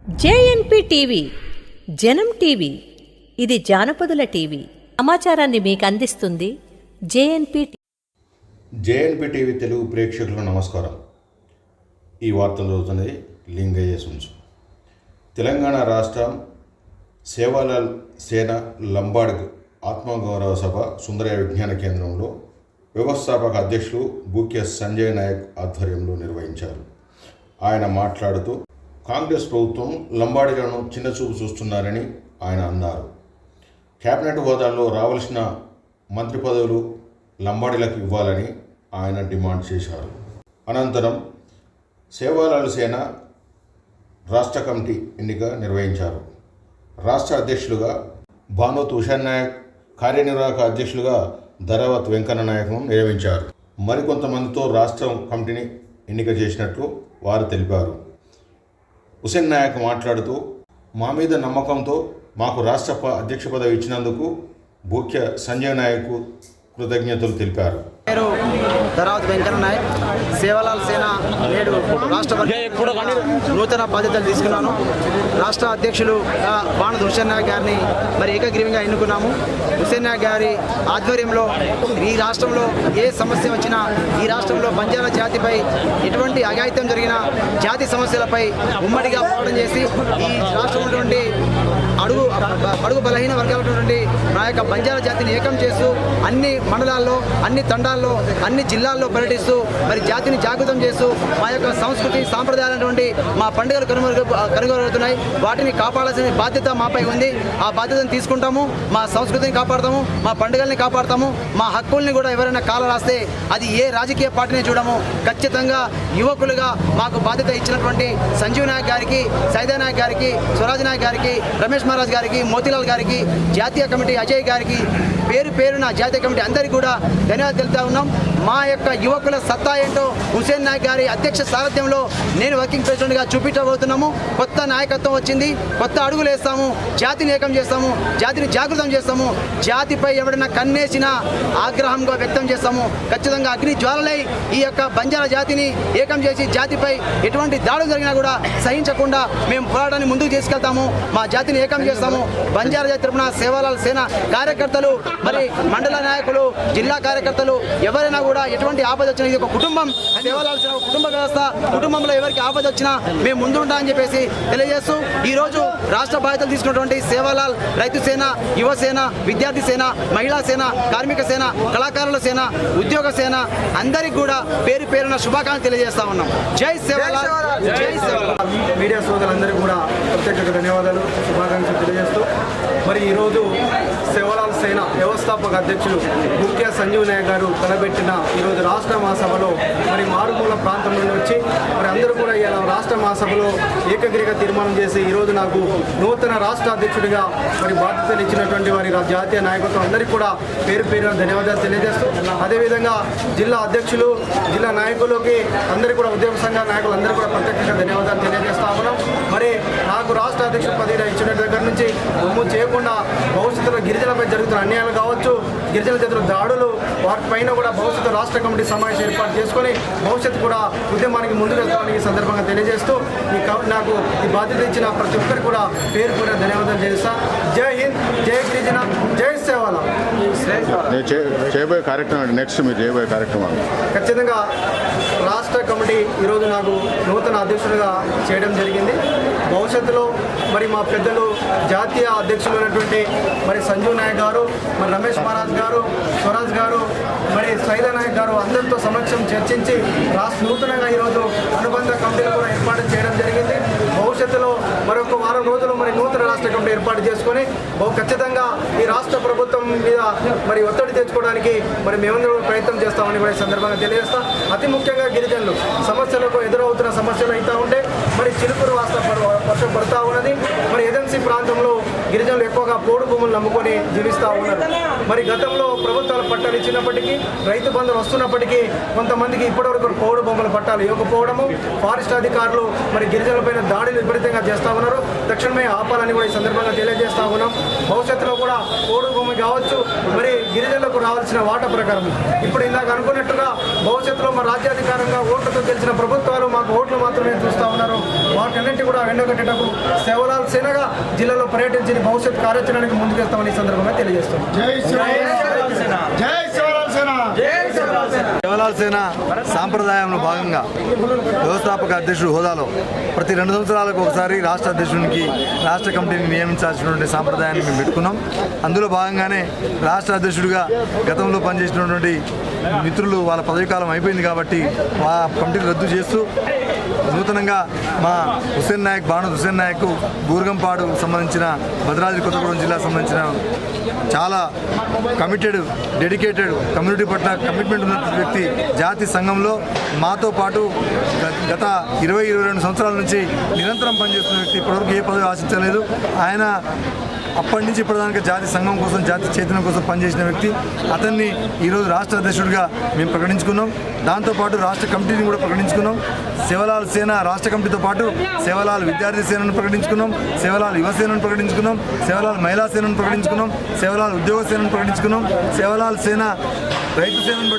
జేఎన్పీ TV జనం TV ఇది జానపదుల TV. సమాచారాన్ని మీకు అందిస్తుంది జేఎన్పీ టీవీ తెలుగు ప్రేక్షకులకు నమస్కారం. ఈ వార్తలు చదువుతున్నది లింగయ్య సుంచు. తెలంగాణ రాష్ట్రం సేవాలాల్ సేన లంబాడ్ ఆత్మగౌరవ సభ సుందరయ్య విజ్ఞాన కేంద్రంలో వ్యవస్థాపక అధ్యక్షులు బూక్య సంజయ్ నాయక్ ఆధ్వర్యంలో నిర్వహించారు. ఆయన మాట్లాడుతూ కాంగ్రెస్ ప్రభుత్వం లంబాడీలను చిన్నచూపు చూస్తున్నారని ఆయన అన్నారు. కేబినెట్ హోదాల్లో రావాల్సిన మంత్రి పదవులు లంబాడీలకు ఇవ్వాలని ఆయన డిమాండ్ చేశారు. అనంతరం సేవాలాల్ సేన రాష్ట్ర కమిటీ ఎన్నిక నిర్వహించారు. రాష్ట్ర అధ్యక్షులుగా భానోత్ ఉషాన్ నాయక్, కార్యనిర్వాహక అధ్యక్షులుగా ధరావత్ వెంకన్న నాయక్ను నియమించారు. మరికొంతమందితో రాష్ట్ర కమిటీని ఎన్నిక చేసినట్లు వారు తెలిపారు. హుసేన్ నాయక్ మాట్లాడుతూ మా మీద నమ్మకంతో మాకు రాష్ట్ర అధ్యక్ష పదవి ఇచ్చినందుకు బూక్య సంజయ్ నాయక్ కృతజ్ఞతలు తెలిపారు. పేరు ధరావత్ వెంకన్న నాయక్. సేవాలాల్ సేన నేడు రాష్ట్ర నూతన బాధ్యతలు తీసుకున్నాను. రాష్ట్ర అధ్యక్షులు భానోత్ ఉషాన్ నాయక్ గారిని ఏకగ్రీవంగా ఎన్నుకున్నాము. హుసేన్ నాయక్ గారి ఆధ్వర్యంలో ఈ రాష్ట్రంలో ఏ సమస్య వచ్చినా, ఈ రాష్ట్రంలో బంజారా జాతిపై ఎటువంటి అఘాయిత్యం జరిగినా, జాతి సమస్యలపై ఉమ్మడిగా పోరాటం చేసి ఈ రాష్ట్రంలో అడుగు బలహీన వర్గాలటువంటి నా యొక్క బంజారా జాతిని ఏకం చేస్తూ అన్ని మండలాల్లో, అన్ని తండాల్లో, అన్ని జిల్లాల్లో పర్యటిస్తూ జాతిని జాగృతం చేస్తూ మా యొక్క సంస్కృతి సాంప్రదాయాలటువంటి మా పండుగలు కనుగొనవుతున్నాయి. వాటిని కాపాడాల్సిన బాధ్యత మాపై ఉంది. ఆ బాధ్యతను తీసుకుంటాము. మా సంస్కృతిని కాపాడతాము, మా పండుగల్ని కాపాడతాము. మా హక్కుల్ని కూడా ఎవరైనా కాల రాస్తే అది ఏ రాజకీయ పార్టీని చూడము. ఖచ్చితంగా యువకులుగా మాకు బాధ్యత ఇచ్చినటువంటి సంజీవ్ నాయక్ గారికి, సైదా నాయక్ గారికి, స్వరాజ్ నాయక్ గారికి, రమేష్ మహారాజ్ గారికి, మోతీలాల్ గారికి, జాతీయ కమిటీ అజయ్ గారికి, పేరున జాతీయ కమిటీ అందరికీ కూడా ధన్యవాదాలు తెలుపుతా ఉన్నాం. మా యొక్క యువకుల సత్తా ఏంటో హుసేన్ నాయక్ గారి అధ్యక్ష సారథ్యంలో నేను వర్కింగ్ ప్రెసిడెంట్గా చూపించబోతున్నాము. కొత్త నాయకత్వం వచ్చింది, కొత్త అడుగులు వేస్తాము, జాతిని ఏకం చేస్తాము, జాతిని జాగృతం చేస్తాము. జాతిపై ఎవరైనా కన్నేసినా ఆగ్రహంగా వ్యక్తం చేస్తాము. ఖచ్చితంగా అగ్ని జ్వాలలై ఈ యొక్క బంజారా జాతిని ఏకం చేసి జాతిపై ఎటువంటి దాడులు జరిగినా కూడా సహించకుండా మేము పోరాటాన్ని ముందుకు తీసుకెళ్తాము. మా జాతిని ఏకం చేస్తాము. బంజారా జాతి తరపున సేవాలాల్ సేన కార్యకర్తలు, మండల నాయకులు, జిల్లా కార్యకర్తలు ఎవరైనా కూడా ఎటువంటి ఆపద వచ్చినా, ఇది ఒక కుటుంబం, సేవాలాల్ సేన కుటుంబ వ్యవస్థ. కుటుంబంలో ఎవరికి ఆపద వచ్చినా మేము ముందుంటామని చెప్పేసి తెలియజేస్తూ ఈరోజు రాష్ట్ర బాధ్యతలు తీసుకున్నటువంటి సేవాలాల్ రైతు సేన, యువసేన, విద్యార్థి సేన, మహిళా సేన, కార్మిక సేన, కళాకారుల సేన, ఉద్యోగ సేన అందరికి కూడా పేరున శుభాకాంక్షలు తెలియజేస్తా ఉన్నాం. జై సేవాలాల్, జై సేవాలాల్. మీడియా సోదరులందరికీ కూడా ప్రత్యేక ధన్యవాదాలు, శుభాకాంక్షలు తెలియజేస్తూ ఈరోజు సేవాలాల్ సేన వ్యవస్థాపక అధ్యక్షులు బూక్య సంజీవ్ నాయక్ గారు తలబెట్టిన ఈరోజు రాష్ట్ర మహాసభలో మారుమూల ప్రాంతం నుండి వచ్చి అందరూ కూడా ఇలా రాష్ట్ర మహాసభలో ఏకగ్రీగా తీర్మానం చేసి ఈరోజు నాకు నూతన రాష్ట్ర అధ్యక్షుడిగా బాధ్యతలు ఇచ్చినటువంటి వారి జాతీయ నాయకత్వం అందరికీ కూడా పేరున ధన్యవాదాలు తెలియజేస్తూ, అదేవిధంగా జిల్లా అధ్యక్షులు, జిల్లా నాయకులకి అందరికీ కూడా ఉద్యోగ సంఘ నాయకులు అందరూ కూడా ప్రత్యేకంగా ధన్యవాదాలు తెలియజేస్తా ఉన్నాం. నాకు రాష్ట్ర అధ్యక్షుడి పదవి ఇచ్చిన దగ్గర నుంచి బొమ్ము చేయకుండా భవిష్యత్తులో గిరిజనులపై జరుగుతున్న అన్యాయాలు కావచ్చు, గిరిజనుల చేతుల దాడులు, వాటిపైన కూడా భవిష్యత్తు రాష్ట్ర కమిటీ సమావేశం ఏర్పాటు చేసుకొని భవిష్యత్తు కూడా ఉద్యమానికి ముందుకు వెళ్తామని ఈ సందర్భంగా తెలియజేస్తూ నాకు ఈ బాధ్యత ఇచ్చిన ప్రతి ఒక్కరికి కూడా పేరు ధన్యవాదాలు చేస్తా. జై హింద్, జై గిరిజన, జై సేవాలాల్. చేయబోయే కార్యక్రమం నెక్స్ట్ మీరు చేయబోయే కార్యక్రమాలు ఖచ్చితంగా రాష్ట్ర కమిటీ ఈరోజు నాకు నూతన అధ్యక్షుడిగా చేయడం జరిగింది. భవిష్యత్తులో మా పెద్దలు జాతీయ అధ్యక్షులు అయినటువంటి సంజీవ్ నాయక్ గారు, రమేష్ మహారాజ్ గారు, స్వరాజ్ గారు, సైదా నాయక్ గారు అందరితో సమక్షం చర్చించి నూతనంగా ఈరోజు అనుబంధ కమిటీలు కూడా ఏర్పాటు చేయడం జరిగింది. భవిష్యత్తులో మరొక వారం రోజులు నూతన రాష్ట్ర కమిటీ ఏర్పాటు చేసుకొని ఖచ్చితంగా ఈ రాష్ట్ర ప్రభుత్వం మీద ఒత్తిడి తెచ్చుకోవడానికి మేమందరూ ప్రయత్నం చేస్తామని కూడా ఈ సందర్భంగా తెలియజేస్తాం. అతి ముఖ్యంగా గిరిజనులు సమస్యలకు ఎదురవుతున్న సమస్యలు అయితే ఉంటే చిలుకూరు వర్షం పడుతూ ఉన్నది. ఏజెన్సీ ప్రాంతంలో గిరిజనులు ఎక్కువగా పోడు భూములు నమ్ముకొని జీవిస్తూ ఉన్నారు. గతంలో ప్రభుత్వాలు పట్టాలు ఇచ్చినప్పటికీ, రైతు బంధువులు వస్తున్నప్పటికీ కొంతమందికి ఇప్పటివరకు పోడు భూముల పట్టాలు ఇవ్వకపోవడము, ఫారెస్ట్ అధికారులు గిరిజనులపైన దాడులు విపరీతంగా చేస్తూ ఉన్నారు. తక్షణమే ఆపాలని కూడా ఈ సందర్భంగా తెలియజేస్తా ఉన్నాం. భవిష్యత్తులో కూడా కోడు భూమి కావచ్చు, మరి గిరిజనులకు రావాల్సిన వాటా ప్రకారం ఇప్పుడు ఇందాక అనుకున్నట్టుగా భవిష్యత్తులో మా రాజ్యాధికారంగా ఓట్లతో గెలిచిన ప్రభుత్వాలు మాకు ఓట్లు మాత్రమే చూస్తూ ఉన్నారు. వాటన్నింటి కూడా వెండగట్టేటకు సేవలాల్ సేనగా జిల్లాలో పర్యటించి భవిష్యత్ కార్యాచరణకు ముందుకెళ్తామని ఈ సందర్భంగా తెలియజేస్తున్నాం. సేవలాల్ సేన సాంప్రదాయంలో భాగంగా వ్యవస్థాపక అధ్యక్షుడు హోదాలో ప్రతి 2 సంవత్సరాలకు ఒకసారి రాష్ట్ర అధ్యక్షునికి రాష్ట్ర కమిటీని నియమించాల్సినటువంటి సాంప్రదాయాన్ని మేము పెట్టుకున్నాం. అందులో భాగంగానే రాష్ట్ర అధ్యక్షుడిగా గతంలో పనిచేసినటువంటి మిత్రులు వాళ్ళ పదవీకాలం అయిపోయింది కాబట్టి ఆ కమిటీని రద్దు చేస్తూ నూతనంగా మా హుస్సేన్ నాయక్ బాణద్ హుస్సేన్ నాయక్ బూర్గంపాడు సంబంధించిన భద్రాద్రి కొత్తగూడెం జిల్లా సంబంధించిన చాలా కమిటెడ్ డెడికేటెడ్ కమ్యూనిటీ పట్ల కమిట్మెంట్ ఉన్న వ్యక్తి. జాతి సంఘంలో మాతో పాటు గత 20-22 సంవత్సరాల నుంచి నిరంతరం పనిచేస్తున్న వ్యక్తి. ఇప్పటివరకు ఏ పదవి ఆశించలేదు. ఆయన అప్పటి నుంచి ఇప్పటిదాకా జాతి సంఘం కోసం జాతి చైతన్యం కోసం పనిచేసిన వ్యక్తి. అతన్ని ఈరోజు రాష్ట్ర అధ్యక్షుడిగా మేము ప్రకటించుకున్నాం. దాంతోపాటు రాష్ట్ర కమిటీని కూడా ప్రకటించుకున్నాం. సేవలాల్ సేన రాష్ట్ర కమిటీతో పాటు సేవలాల్ విద్యార్థి సేనను ప్రకటించుకున్నాం, సేవలాల్ యువ సేనను ప్రకటించుకున్నాం, సేవలాల్ మహిళా సేనను ప్రకటించుకున్నాం, సేవలాల్ ఉద్యోగ సేనను ప్రకటించుకున్నాం, సేవలాల్ సేన రైతు సేనను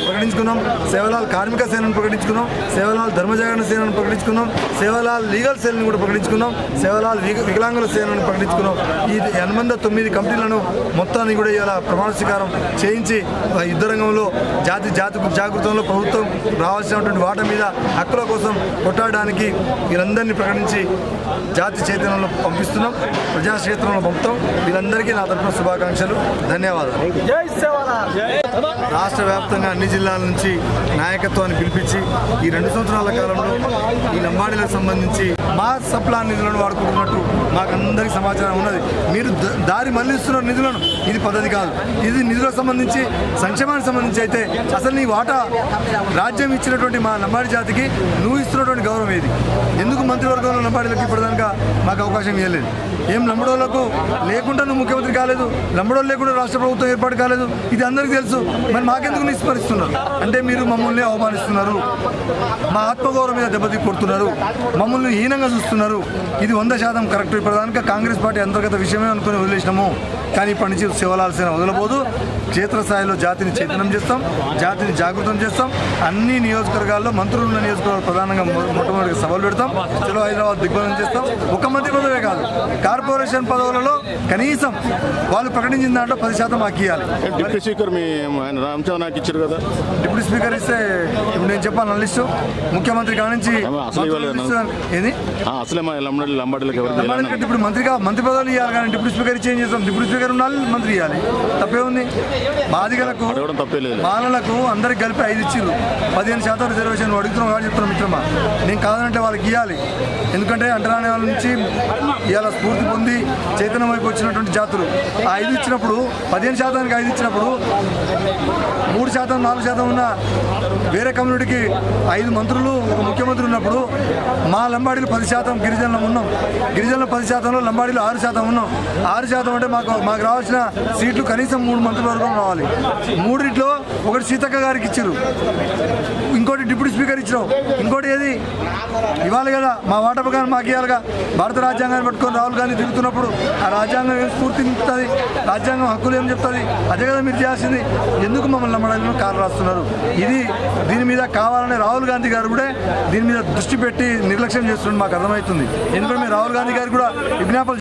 ప్రకటించుకున్నాం, సేవలాల్ కార్మిక సేనను ప్రకటించుకున్నాం, సేవలాల్ ధర్మజాగరణ సేనను ప్రకటించుకున్నాం, సేవలాల్ లీగల్ సేనను కూడా ప్రకటించుకున్నాం, సేవలాల్ వికలాంగుల సేనను ప్రకటించుకున్నాం. ఈ అనుబంధ 9 కమిటీలను మొత్తాన్ని కూడా ఇలా ప్రమాణ స్వీకారం చేయించి యుద్ధ రంగంలో జాగృతంలో ప్రభుత్వం రావాల్సినటువంటి వాటా మీద హక్కుల కోసం కొట్లాడడానికి వీళ్ళందరినీ ప్రకటించి జాతి చైతన్యంలో పంపిస్తున్నాం, ప్రజాక్షేత్రంలో పంపుతాం. వీళ్ళందరికీ నా తరఫున శుభాకాంక్షలు, ధన్యవాదాలు. రాష్ట్ర వ్యాప్తంగా అన్ని జిల్లాల నుంచి నాయకత్వాన్ని పిలిపించి ఈ 2 సంవత్సరాల కాలంలో ఈ లంబాడీలకు సంబంధించి మా సప్లాన్ నిధులను వాడుకుంటున్నట్టు మాకు అందరికీ సమాచారం ఉన్నది. మీరు దారి మళ్లిస్తున్న నిధులను, ఇది పద్ధతి కాదు. ఇది నిధులకు సంబంధించి సంక్షేమానికి సంబంధించి అయితే అసలు నీ వాటా రాజ్యం ఇచ్చినటువంటి మా లంబాడీ జాతికి నువ్వు ఇస్తున్నటువంటి గౌరవం ఏది? ఎందుకు మంత్రివర్గంలో లంబాడీలకు ఇప్పటిదాకా మాకు అవకాశం ఇవ్వలేదు? ఏం లంబడోళ్లకు లేకుండా నువ్వు ముఖ్యమంత్రి కాలేదు, లంబడోళ్ళు లేకుండా రాష్ట్ర ప్రభుత్వం ఏర్పాటు కాలేదు, ఇది అందరికీ తెలుసు. మరి మాకెందుకు నిస్మరిస్తున్నారు? అంటే మీరు మమ్మల్ని అవమానిస్తున్నారు, మా ఆత్మగౌరవం మీద దెబ్బతి కొడుతున్నారు, మమ్మల్ని హీనంగా చూస్తున్నారు. ఇది 100% కరెక్ట్. ఇప్పటిదాకా కాంగ్రెస్ పార్టీ అంతర్గత విషయమే అనుకుని వదిలేసినాము. కానీ ఇప్పటి నుంచి సేవలాల్ సేన వదలబోదు. క్షేత్రస్థాయిలో జాతిని చైతన్యం చేస్తాం, జాతిని జాగృతం చేస్తాం. అన్ని నియోజకవర్గాల్లో మంత్రులు ఉన్న నియోజకవర్గాలు ప్రధానంగా మొట్టమొదటిగా సభలు పెడతాం. చలో హైదరాబాద్ దిగ్బంధం చేస్తాం. ఒక మంత్రి పదవే కాదు, కార్పొరేషన్ పదవులలో కనీసం వాళ్ళు ప్రకటించిన దాంట్లో 10% మాకు ఇవ్వాలి. డిప్యూటీ స్పీకర్ మీ రామచంద్ర నాకు ఇచ్చారు కదా. డిప్యూటీ స్పీకర్ ఇస్తే ఇప్పుడు నేను చెప్పాను లిస్టు ముఖ్యమంత్రి కానించి ఏది అసలే మా లంబాడీలకు ఎవరికి ఇప్పుడు మంత్రి పదవులు ఇవ్వాలి. కానీ డిప్యూటీ స్పీకర్ ఇచ్చి ఏం చేస్తాం? డిప్యూటీ స్పీకర్ ఉండాలి, మంత్రి ఇవ్వాలి. తప్పే ఉంది? బాధితులకు మాలలకు అందరికి కలిపి 5 ఇచ్చిర్రు. 15% రిజర్వేషన్ అడుగుతున్నాం కాబట్టి చెప్తున్నాం మిత్రమా, నేను కాదనంటే వాళ్ళకి ఇవ్వాలి. ఎందుకంటే అంటరాని వాళ్ళ నుంచి ఇవాళ స్ఫూర్తి పొంది చైతన్యం వైపు వచ్చినటువంటి జాతులు. ఆ 5 ఇచ్చినప్పుడు 15%కి 5 ఇచ్చినప్పుడు 3%, 4% ఉన్న వేరే కమ్యూనిటీకి 5 మంత్రులు, ఒక ముఖ్యమంత్రి ఉన్నప్పుడు మా లంబాడీలు 10% గిరిజనులు ఉన్నాం. గిరిజనుల 10%లో లంబాడీలు 6% ఉన్నాం. 6% అంటే మాకు రావాల్సిన సీట్లు కనీసం 3 మంత్రివర్గం రావాలి. 3 ఒకటి సీతక్క గారికి ఇచ్చారు, ఇంకోటి డిప్యూటీ స్పీకర్ ఇచ్చినావు, ఇంకోటి ఏది ఇవ్వాలి కదా. మా వాటా ప్రకారం మాకు ఇవ్వాలిగా. భారత రాజ్యాంగాన్ని పట్టుకొని రాహుల్ గాంధీ తిరుగుతున్నప్పుడు ఆ రాజ్యాంగం ఏం స్ఫూర్తినిస్తుంది, రాజ్యాంగం హక్కులు ఏం చెప్తుంది, అదే కదా మీరు చేయాల్సింది. ఎందుకు మమ్మల్ని నమ్మడానికి కారు రాస్తున్నారు? దీని మీద కావాలనే రాహుల్ గాంధీ గారు కూడా దీని మీద దృష్టి పెట్టి నిర్లక్ష్యం చేస్తున్నారు మాకు అర్థమవుతుంది. ఎందుకంటే రాహుల్ గాంధీ గారు కూడా విజ్ఞాపన